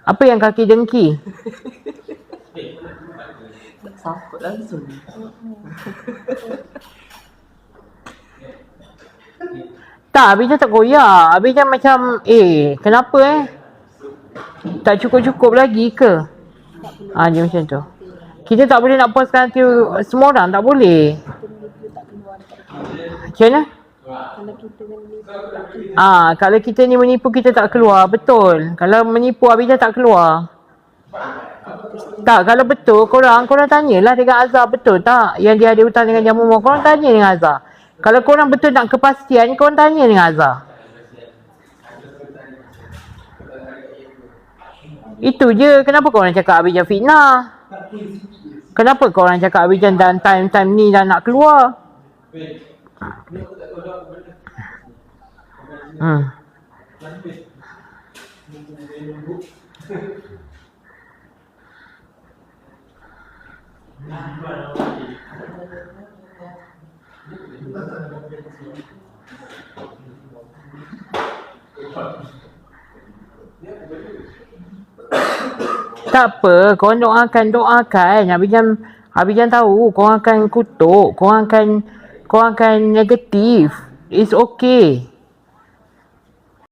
Apa yang kaki dengki? Tak sakut langsung. Tak, Abijah tak koyak. Abijah macam, kenapa tak cukup-cukup lagi ke? Dia macam tu. Kita tak boleh nak puaskan hati semua orang, tak boleh. Macam mana? Kalau kita ni menipu, kita tak keluar, betul. Kalau menipu, Abijah tak keluar. Tak, kalau betul, korang tanyalah dengan Azhar, betul tak? Yang dia ada hutang dengan Jamu Mawar, korang tanya dengan Azhar. Kalau korang betul nak kepastian, korang tanya dengan Azhar. Itu je, kenapa korang cakap Abijah fitnah? Kenapa korang cakap Abijah dan time-time ni dah nak keluar? Tak apa, korang doakan. Abijah tahu korang akan kutuk, korang akan negatif. It's okay.